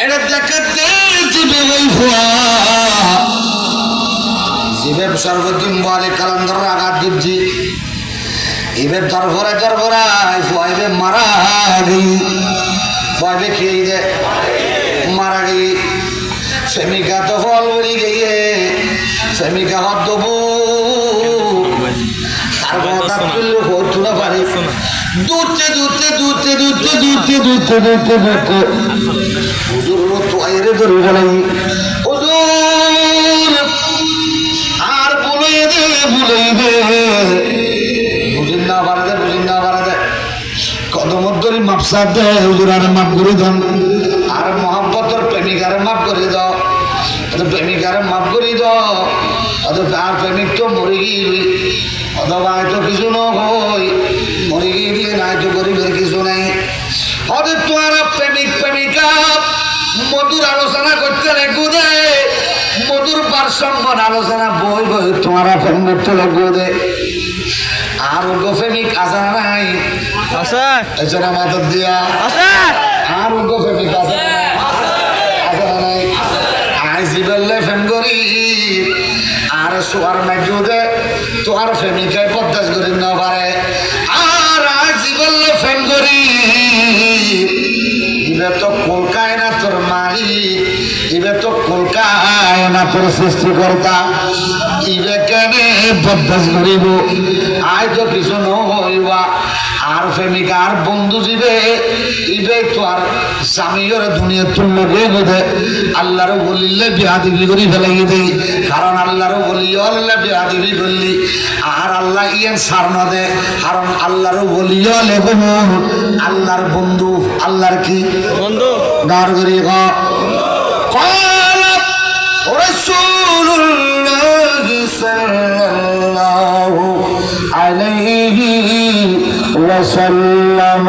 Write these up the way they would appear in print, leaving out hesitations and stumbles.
এটা দেখাতে জিবে ওই ফুয়া জিবে সর্বদিন বলে কালান্দর আঘাত দিবজি এবার দরভরাই ফুয়াইবে মারা গই ফুয়াইবে খেয়ে দে মারা গই প্রেমিকা তো ফল বলি গিয়ে প্রেমিকা হাত দেবো তার কথা তুললে হতো না পারে দূরতে হুজুর তো আইরে ধরে বলে হুজুর আর বলে দে বুঝিন না পারে দে কদমত ধরে মাপসা দে হুজুর আর মাপ করে দেন আর মোহাম্মতর প্রেমিকারে মাপ করে দাও প্রেমিকারে মাপ করে দাও আর প্রেমিক তো মরে গিয়ে অথবা হয়তো কিছু নয় মরে গিয়ে নাই তো গরিবের কিছু নাই হয়তো তোমারা প্রেমিকা মধুর আলোচনা করতে লাগবো দে মধুর পার্সঙ্গ আলোচনা বই তোমারা ফোন করতে লাগবো দে আর ওগো প্রেমিক আসা নাই এছাড়া মাথার দিয়া আর ওগো প্রেমিক আসা নাই আইসি বললে ফেম করি আর সোয়ার মাইজু দে তোর প্রেমিকায় পদ্মাস করি না পারে আর আইসি বললে ফেম করি ইবে তো কলকায় না তোর মালিক ইবে তো কলকায় না তোর সৃষ্টিকর্তা ইবে কেনে বদমাস করিব আয় তো কিছু নইবা আর প্রেমিকা আর বন্ধু জীবে ইবে তো আর স্বামীর দুনিয়া তুল্য গিয়ে বোধে আল্লাহরও বলিলে বিয়া দিবি করি ফেলাই দেই কারণ আল্লাহরও বলি আল্লাহ বিয়া দিবি করলি আর আল্লাহ ইয়েন সার না দে কারণ আল্লাহরও বলি আল্লাহর বন্ধু আল্লাহর কি বন্ধু গার করি রাসূলুল্লাহ সাল্লাল্লাহু আলাইহি ওয়াসাল্লাম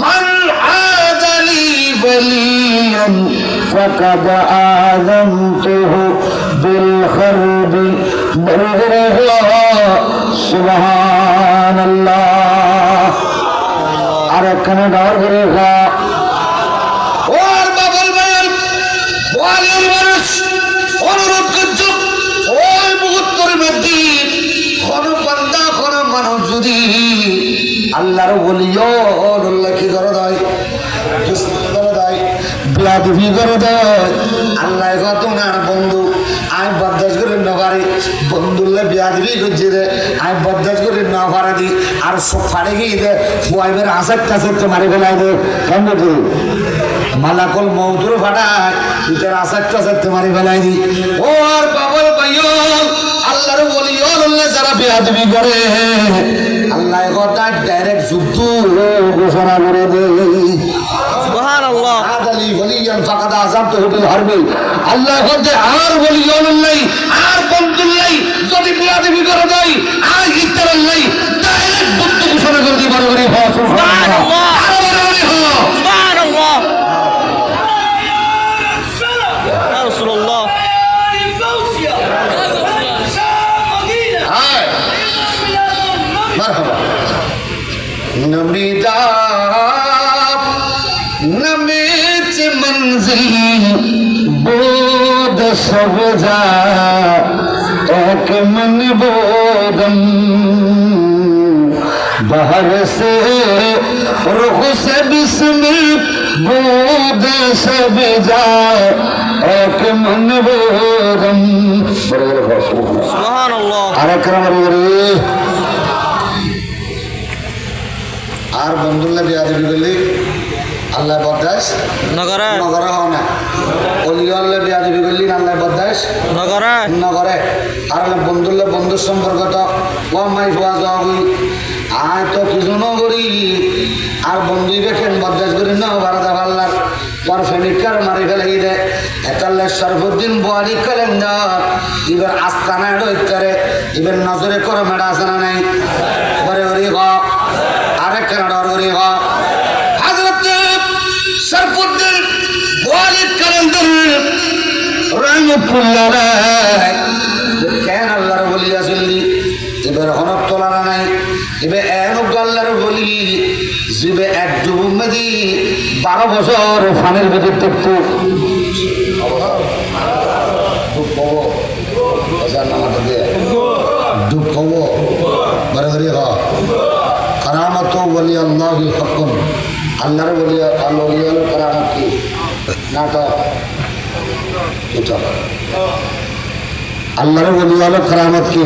মান আদালি ওয়ালিয়ান ফাকাদ আযামতুহু বিল খারবি সুবহানাল্লাহ আর এখানে গার করে আল্লাহর বলিও আল্লাহ কি করে দেয় বিয়াদবি করে দেয় আল্লাহ কত না বন্ধু আমি বরদাস্ত করে না পারি বন্ধুল্লে বিয়াদবি করছি রে আমি বরদাস্ত করে না পারে দি আর সব ফাড়ে গিয়ে দে ফুয়াইবের আসার কাছে মারি ফেলাই দে কেমন কি মালাকল মৌতুর ফাটায় ইটার আসার কাছে মারি ফেলাই দি ও আর বাবল ভাইও আল্লাহর বলিও আল্লাহ যারা বিয়াদবি করে আল্লাহ কথা ডাইরেক্ট যুদ্ধ ঘোষণা করে দেয় সুবহানাল্লাহ আদালি ওয়ালিয়ান ফাকাদ আযামতুহু বিল হারবি আল্লাহ কথা আর ওয়ালিয়ান নাই আর বন্ধুল নাই যদি বিয়াদবি করে দেয় আর ইত্তার নাই ডাইরেক্ট যুদ্ধ ঘোষণা করে দিই বড় করে সুবহানাল্লাহ সুবহানাল্লাহ ইয়া রাসূলুল্লাহ مرحبا نمیدا نمیت منزل بود سبزا ایک من بودم بہر سے رخ سے بسم بود سبزا ایک من بودم سبحان اللہ اکرم আর বন্ধুল্লাহ বিয়াদবি করলি আল্লাহ বরদাস নগরে হও না অলিয়াল্লাহ বিয়াদবি করলি আল্লাহ বরদাস নগরে আর বন্ধুল্লাহ বন্ধুর সম্পর্ক তো মাই হওয়া যাওয়া আয় তো কিছু নগরি আর বন্ধুই দেখেন বরদাস করি না বারাদা পাল্লার পর ফেমিকার মারি ফেলাই দেয় এতাল্লাহ সরফুদ্দিন বোয়ারি ক্যালেন্ডার এবার আস্তানা ডরে এবার নজরে করে মেডা আছে না নাই পরে ওরি আরেক কেনাডার ওরি হযরত সরফুদ্দিন বোয়ারি ক্যালেন্ডার রহমাতুল্লাহ কেন আল্লাহর বলি আসলি এবার হনক তোলানা নাই এবার এক আল্লাহর বলি জিবে এক ডুবু মেদি 12 বছর ফানের ভিতর থাকতো ডুব হব বারে বারে কারামত বলি আল্লাহ হকুম আল্লাহর বলি আল্লাহ কারামত কি নাটক আল্লাহর বলি হলো কারামত কি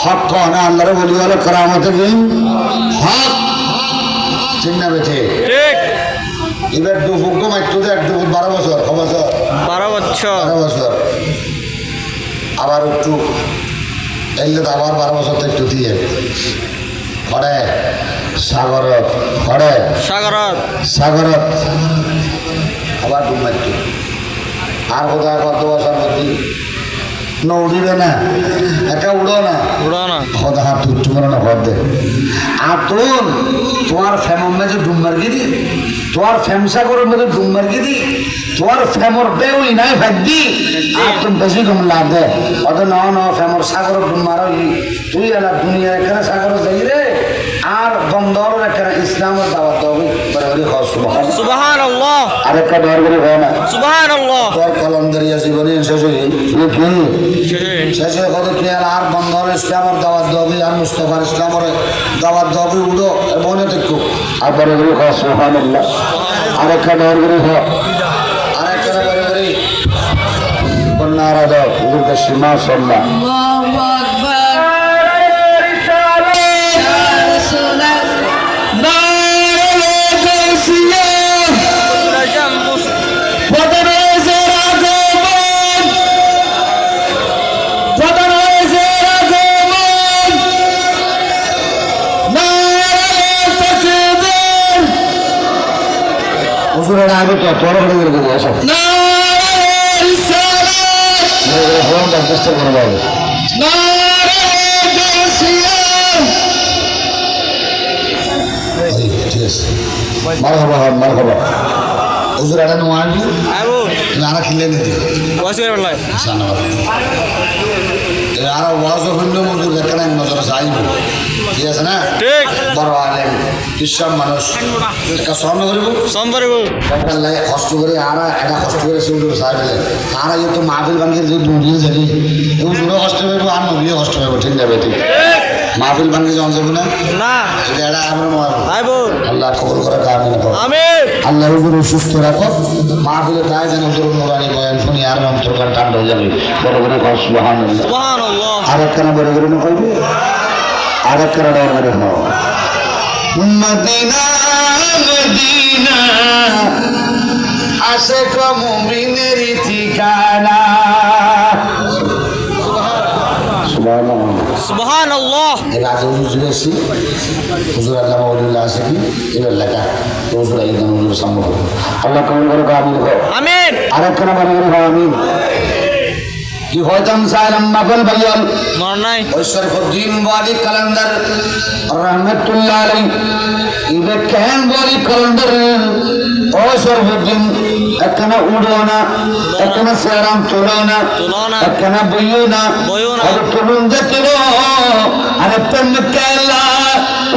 হক না আল্লাহর বলি হলো কারামত কি হক চিন্তা বেছে ঠিক এবার দুপুর মাত্র এক দুপুর 12 বছর 12 বছর আবার একটু এলে তো আবার 12 বছর তো একটু দিয়ে পরে সাগরত আবার ডুব মাত্র আর কোথায় কত বছর মধ্যে উড়িবে না এটা উড়ো না খোদা হাত তুচ্ছ করো না ঘর দে আর তোমার ফ্যামর মেঝে ডুম মার্গি দি তোমার ফ্যামসাগরের মধ্যে ডুম মার্গি দি তোমার ফ্যামর বেউই নাই ভাগ্যি আর তুমি বেশি ডুম লাভ দে অত ন ফ্যামর সাগর ডুম মারো তুই এলা দুনিয়া এখানে সাগর যাই রে আর বন্দর এখানে ইসলামের দাওয়াত হবে সুবহানাল্লাহ আরেকটা দর করে হয় না সুবহানাল্লাহ তোর কলমদারিয়া জীবনে শেষে কত খেয়াল আর বন্দর ইসলামের দাওয়াত হবে আর মুস্তফার ইসলামের দাওয়াত হবে উড়ো মনে দেখো আর বড় করে হয় সুবহানাল্লাহ আরেকটা দর করে হয় আরেকটা দর করে বন্যারা দাও হুজুরকে সীমা সাল্লাহ আগে তো তোর চেষ্টা করে যাবে ঠিক আছে মার খবর হুজুর এটা নোয়ার নানা খিলে নিতে আর ওয়াজ হইল মজুর দেখেন নজর চাইব ঠিক আছে না বড় আলেম বিশ্রাম মানুষ একটা স্বর্ণ করিব কষ্ট করে আর এটা কষ্ট করে সেগুলো চাই পেলে আর যেহেতু মাহফিল বাঙ্গির যে দূরিয়ে যাবি হুজুরও কষ্ট পাইব আর নবীও কষ্ট পাইব ঠিক যাবে ঠিক মাহফিল বাঙ্গি যখন যাবো না এটা আমরা আল্লাহ কবুল করে আল্লাহ হুজুর সুস্থ রাখো মাহফিলে তাই যেন হুজুর নুরানি বয়ান শুনি আর অন্তরকার ঠান্ডা হয়ে যাবে বড় করে সুবহানাল্লাহ আরেকখানা বড় করে না কইবে আরেকখানা বড় করে হও মদিনা মদিনা আশিক মুমিনের ঠিকানা সুবহানাল্লাহ এর আগে হুজুর আছি হুজুর আল্লাহ মাওলানা আছে কি এর লেখা হুজুর এই গান হুজুর সম্ভব আল্লাহ কবুল করে আমিন আরেকখানা বড় করে হও আমিন কি হয়তাম সালাম মাফল ভাইয়াল মর নাই ওই শরীফুদ্দিন ওয়ালি কালান্দার রহমাতুল্লাহ আলাইহি ইবে কেন ওয়ালি কালান্দার ও শরীফুদ্দিন একখানা উড়ো না একখানা সেরাম তোলো না একখানা বইও না আর তুলুন যে তুলো আরে প্রেম কেলা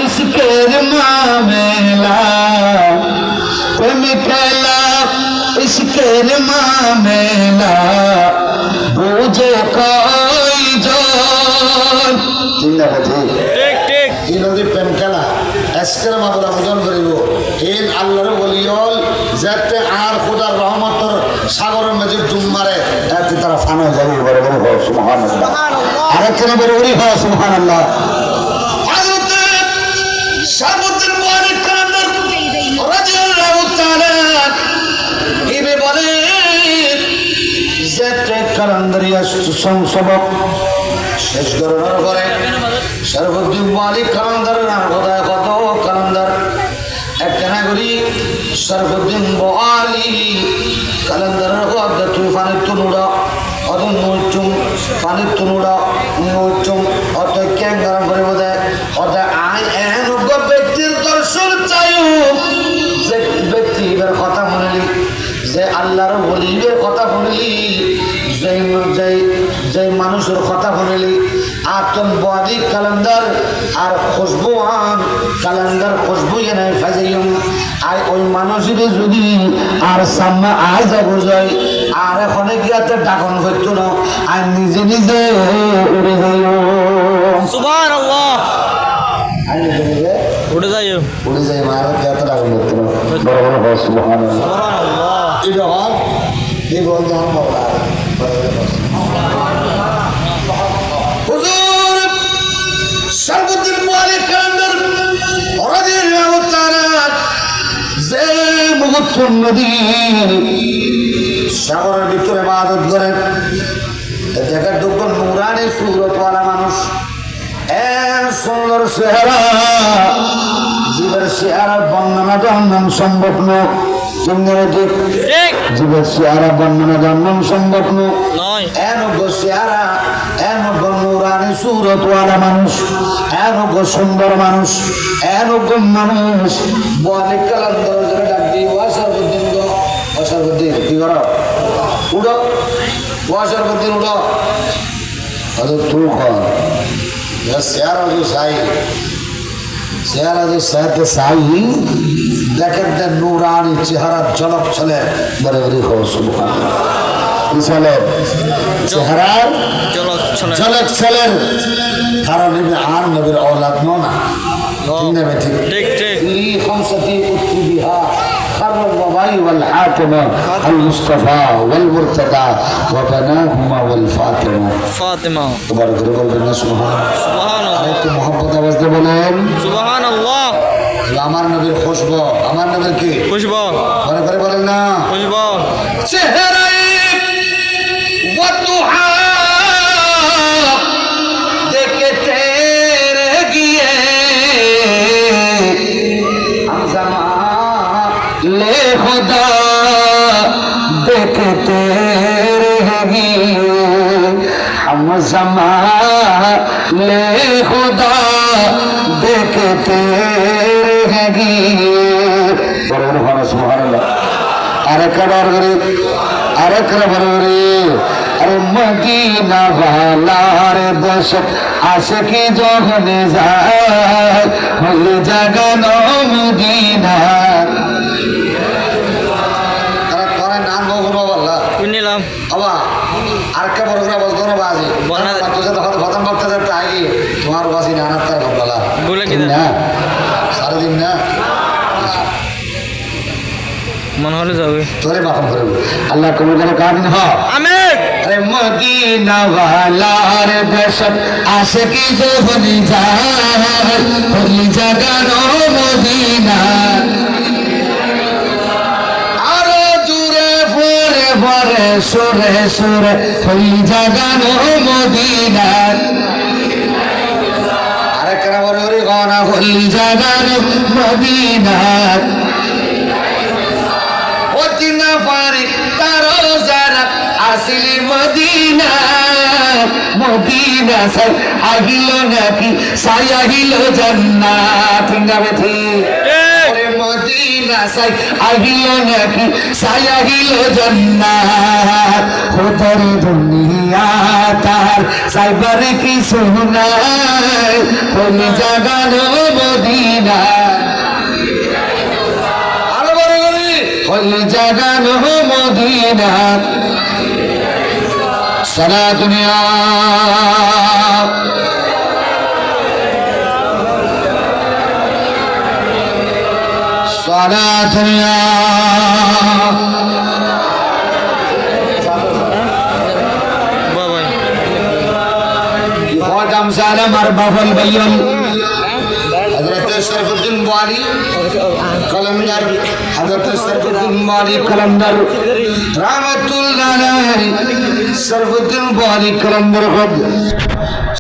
ইসকের মামেলা প্রেম কেলা ইসকের মামেলা বুঝে কয়জন চিন্তা করছি ঠিক এই নদী প্রেম খেলা আজকের মামলা বোঝন করিব এই আল্লাহর বলিয়ল যাতে আর খোদার রহমতর সাগরের মাঝে ডুব মারে যাতে তারা ফান হয়ে যাবে বড় বড় হয় সুবহানাল্লাহ আরেকখানে বড় বড় হয় সুবহানাল্লাহ হযরত শাহাবুদ্দিন ওয়ালি কালান্দার রাদিয়াল্লাহু তাআলা ইবে বলে কালান্দারিয়া সবক শেষ করার পরে শরফুদ্দিন ওয়ালি কালান্দারের কথা কত কালান্দার একখানা করি শরফুদ্দিন ওয়ালি কালান্দারের কথা তুই পানির তুনুড়া অত নৈচুম পানির তুনুড়া নৈচুম অত ক্যাং গরম করে বোধ অত আয় এন ব্যক্তির দর্শন চাইও যে ব্যক্তির কথা শুনলি যে আল্লাহর ওলিদের কথা শুনলি যে মানুষের কথা শুনলি আতঙ্কবাদী কালান্দার আর খুশবুয়ান কালান্দার খুশবু এনে ফাজাইম আই ওই মানুষের যদি আর সামনে আয় যাব যায় আর এখন গিয়াতে ডাকন করতো না আর নিজে নিজে উড়ে যাই সুবহানাল্লাহ আর নিজে নিজে উড়ে যাইও উড়ে যাই মার গিয়াতে ডাকন করতো না বড় বড় বস সুবহানাল্লাহ সুবহানাল্লাহ এই রকম এই বল জান বাবা হুজুর সর্বদিন মালিক কান্দার রাদিয়াল্লাহু তাআলা যে মুহূর্ত নদী সাগরের ভিতরে ইবাদত করেন দেখার দুঃখ নুরানি সুরতওয়ালা মানুষ সুন্দর চেহারা জীবের চেহারা বর্ণনা জানান সম্ভব নয় ঠিক জীবের চেহারা বর্ণনা জানান সম্ভব নয় এনজ্ঞ চেহারা এনজ্ঞ নুরানি সুরতওয়ালা মানুষ এনজ্ঞ সুন্দর মানুষ এনজ্ঞ মানুষ বলে কালাম দরজারে ডাক দিয়ে ওয়াসারউদ্দিন গো ওয়াসারউদ্দিন কি করো উড়ো ওয়াসারউদ্দিন উড়ো আরে তুই কর চেহারা তো সাই চেহারা তো সাথে সাই দেখেন যে নুরানি চেহারা ঝলক চলে বড় বড় হো সুবহানাল্লাহ কি চলে চেহারার ঝলক চলে কারণ আর নবীর औलाद না ঠিক না ঠিক ঠিক লি খামসাতি উতবিহা خر الرباعي والحاكم المصطفى والمرتضى وبناهما والفاطمه ফাতেমা تبارك ربنا سبحانه সুবহানাল্লাহ আরেকটু মহব্বত আওয়াজ দিয়ে বলেন সুবহানাল্লাহ আমার নবীর খুশবু আমার নবীর কি খুশবু ঘরে ঘরে বলেন না খুশবু চেহারায় ওয়াদুহা দেখে তেরে গিয়ে আমজামা লে খুদা দেখে তেরে গিয়ে আমজামা লে খুদা দেখে তেরে গিয়ে বড় বড় সুবহানাল্লাহ আরেক আরে মদিনা वालार দেশ আসে কি যখন যায় হল জাগানো মদিনা তারা করে নাম বলবো বললা নিলাম বাবা আরেকটা বড় করে বলতো না বাজি প্রথম বক্তা যাতে আগে তোমার বাজি নানার তার বলা বলে কি না সারাদিন না মনে হলে যাবে তোরে মাফ করব আল্লাহ কবুল করে কামিন হ আমিন আরে মদিনা ওয়ালার দেশ আসে কি যখন যায় ওই জাগানো মদিনা আরো জুড়ে ভরে ভরে সুরে সুরে ওই জাগানো মদিনা আরে কেন বলে ওরে গনা ওই জাগানো মদিনা না পারে তারো যারা আসিলি মদিনা মদিনা সাই আহিল নাকি সাই আহিল জান্নাত গাবে ঠিক ওরে মদিনা সাই আহিল নাকি সাই আহিল জান্নাত হোতর দুনিয়া তার সাইবার কি সোনাই কোন জাগানো মদিনা ওই জাগানো মদিনা সারা দুনিয়া সারা দুনিয়া বাবা হদাম সালাম আর বাফল বাইল হযরত শরফুদ্দিন বুখারী কলমদার হযরত শরফুদ্দিন বুখারী কলমদার রাহমাতুল্লাহ আলাইহি শরফুদ্দিন বুখারী কলমদার